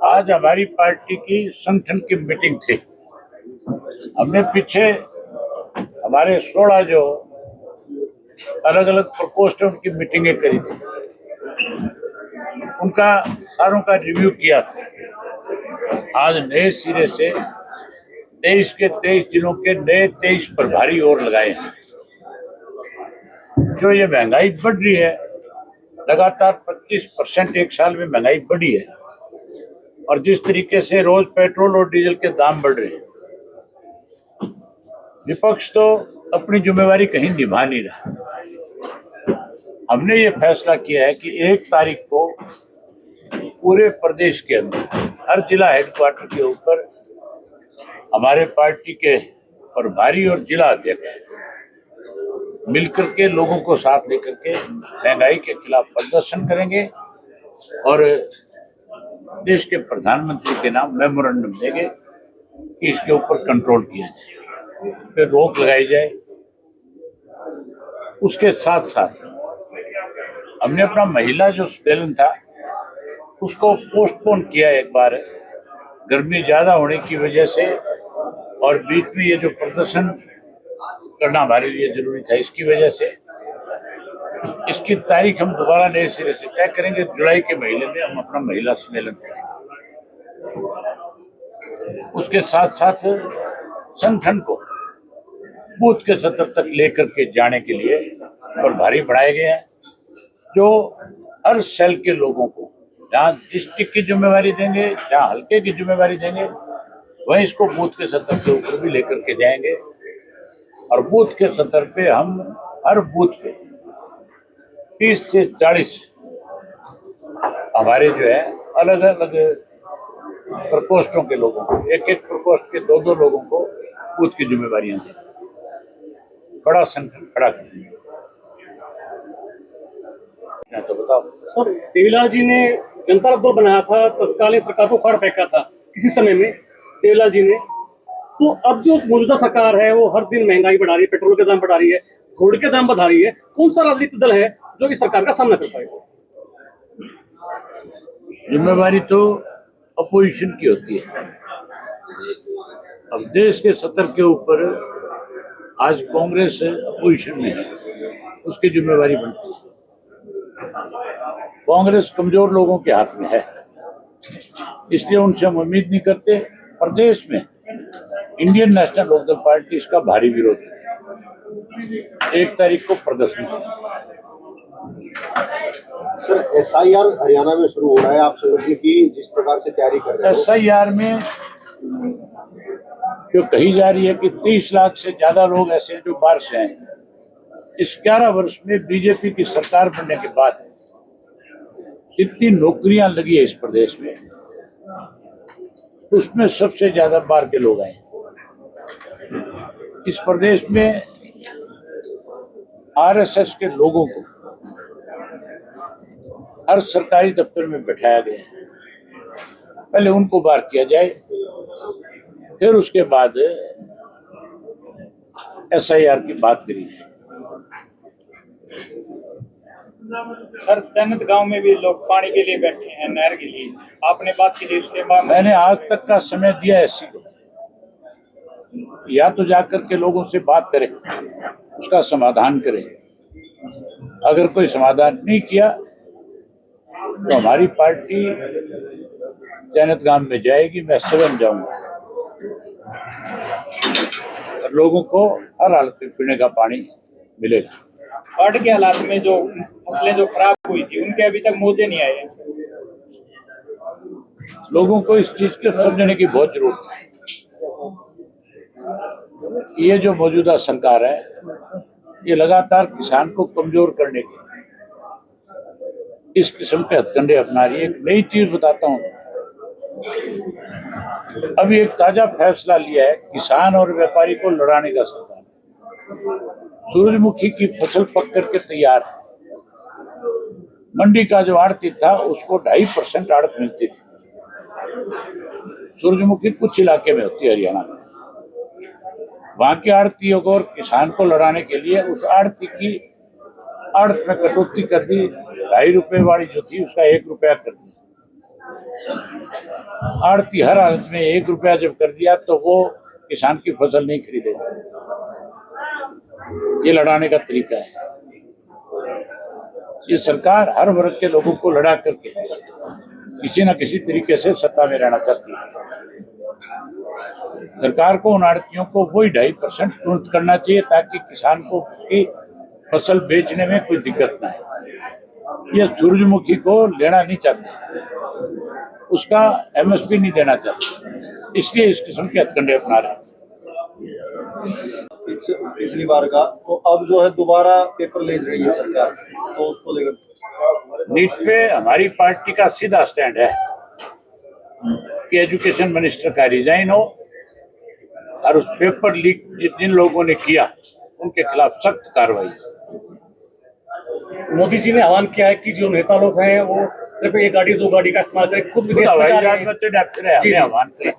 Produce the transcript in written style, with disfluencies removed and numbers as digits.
आज हमारी पार्टी की संगठन की मीटिंग थी। हमने पीछे हमारे 16 जो अलग अलग प्रकोष्ठ उनकी मीटिंगें करी थी, उनका सारों का रिव्यू किया था। आज नए सिरे से 23 के 23 जिलों के नए 23 प्रभारी और लगाए हैं। जो ये महंगाई बढ़ रही है, लगातार 25% एक साल में महंगाई बढ़ी है, और जिस तरीके से रोज पेट्रोल और डीजल के दाम बढ़ रहे हैं, विपक्ष तो अपनी जिम्मेवारी कहीं निभा नहीं रहा। हमने ये फैसला किया है कि 1 तारीख को पूरे प्रदेश के अंदर हर जिला हेडक्वार्टर के ऊपर हमारे पार्टी के प्रभारी और जिला अध्यक्ष मिलकर के लोगों को साथ लेकर के महंगाई के खिलाफ प्रदर्शन करेंगे और देश के प्रधानमंत्री के नाम मेमोरेंडम देंगे कि इसके ऊपर कंट्रोल किया जाए, इस पर रोक लगाई जाए। उसके साथ साथ हमने अपना महिला जो सम्मेलन था उसको पोस्टपोन किया एक बार, गर्मी ज्यादा होने की वजह से, और बीच में ये जो प्रदर्शन करना हमारे लिए जरूरी था, इसकी वजह से इसकी तारीख हम दोबारा नए सिरे से तय करेंगे। जुलाई के महीने में हम अपना महिला सम्मेलन करेंगे। उसके साथ साथ संगठन को बूथ के स्तर तक लेकर के जाने के लिए प्रभारी बढ़ाए गए हैं, जो हर सेल के लोगों को जहाँ डिस्ट्रिक्ट की जिम्मेवारी देंगे, जहाँ हल्के की जिम्मेवारी देंगे, वहीं इसको बूथ के स्तर के ऊपर भी लेकर के जाएंगे। और बूथ के स्तर पे हम हर बूथ पे 30 से 40 हमारे जो है अलग अलग प्रकोष्ठों के लोगों को, एक एक प्रकोष्ठ के 2-2 लोगों को बूथ की जिम्मेवारियां देंगे। बड़ा संगठन खड़ा करेंगे। तो बताओ सर, देवीलाल जी ने जनता दल बनाया था, तत्कालीन सरकार को उखाड़ फेंका था किसी समय में देवीलाल जी ने। तो अब जो मौजूदा सरकार है वो हर दिन महंगाई बढ़ा रही है, पेट्रोल के दाम बढ़ा रही है, घोड़ के दाम बढ़ा रही है। कौन सा राजनीतिक दल है जो इस सरकार का सामना कर पाएगा? जिम्मेवारी तो अपोजिशन की होती है। अब देश के स्तर के ऊपर आज कांग्रेस अपोजिशन में है, उसकी जिम्मेवारी बनती है। कांग्रेस कमजोर लोगों के हाथ में है, इसलिए उनसे हम उम्मीद नहीं करते। प्रदेश में इंडियन नेशनल लोकदल पार्टी इसका भारी विरोध है। 1 तारीख को प्रदर्शन करेंगे। सर, SIR हरियाणा में शुरू हो रहा है, आप संगठन की जिस प्रकार से तैयारी कर रहे हैं। SIR में जो कही जा रही है कि 30 लाख से ज्यादा लोग ऐसे हैं जो बाहर से आए। इस 11 वर्ष में बीजेपी की सरकार बनने के बाद जितनी नौकरियां लगी है इस प्रदेश में, उसमें सबसे ज्यादा बाहर के लोग आए। इस प्रदेश में RSS के लोगों को हर सरकारी दफ्तर में बैठाया गया है। पहले उनको बाहर किया जाए, फिर उसके बाद SIR की बात करी जाए। सर, जन्नत गांव में भी लोग पानी के लिए बैठे हैं, नहर के लिए। आपने बात की थी उसके बाद? मैंने आज तक का समय दिया SC को, या तो जाकर के लोगों से बात करें, उसका समाधान करें। अगर कोई समाधान नहीं किया तो हमारी पार्टी जन्नत गांव में जाएगी, मैं स्वयं जाऊंगा और लोगों को हर हालत में पीने का पानी मिलेगा। बाढ़ के हालात में जो फसलें जो खराब हुई थी, उनके अभी तक मुद्दे नहीं आए हैं। लोगों को इस चीज को समझने की बहुत जरूरत है। ये जो मौजूदा सरकार है, ये लगातार किसान को कमजोर करने के इस किस्म के हथकंडे अपना रही है। एक नई चीज बताता हूँ, अभी एक ताजा फैसला लिया है किसान और व्यापारी को लड़ाने का। सरकार सूरजमुखी की फसल पक करके तैयार है। मंडी का जो आड़ती था उसको 2.5% आड़त मिलती थी। सूरजमुखी कुछ इलाके में होती है हरियाणा में। वहां के आड़तियों को और किसान को लड़ाने के लिए उस आड़ती की आड़त में कटौती कर दी। 2.5 रुपए वाली जो थी उसका 1 रुपया कर दिया। आड़ती हर हालत में 1 रुपया जब कर दिया तो वो किसान की फसल नहीं खरीदेगा। ये लड़ाने का तरीका है। ये सरकार हर वर्ग के लोगों को लड़ा करके किसी न किसी तरीके से सत्ता में रहना चाहती है। सरकार को उन आड़तियों को वही 2.5% तुरंत करना चाहिए ताकि किसान को उसकी फसल बेचने में कोई दिक्कत ना आए। ये सूरजमुखी को लेना नहीं चाहते, उसका MSP नहीं देना चाहते, इसलिए इस किस्म के हथकंडे अपना रहे हैं। पिछली बार का तो अब जो है दोबारा पेपर ले रही है सरकार, तो उसको लेकर नीट पे हमारी पार्टी का सीधा स्टैंड है कि एजुकेशन मिनिस्टर का रिजाइन हो और उस पेपर लीक जिन लोगों ने किया उनके खिलाफ सख्त कार्रवाई। मोदी जी ने आह्वान किया है कि जो नेता लोग हैं वो सिर्फ 1 गाड़ी 2 गाड़ी का इस्तेमाल करें, खुद विदेश में जा रहे हैं। आह्वान करें।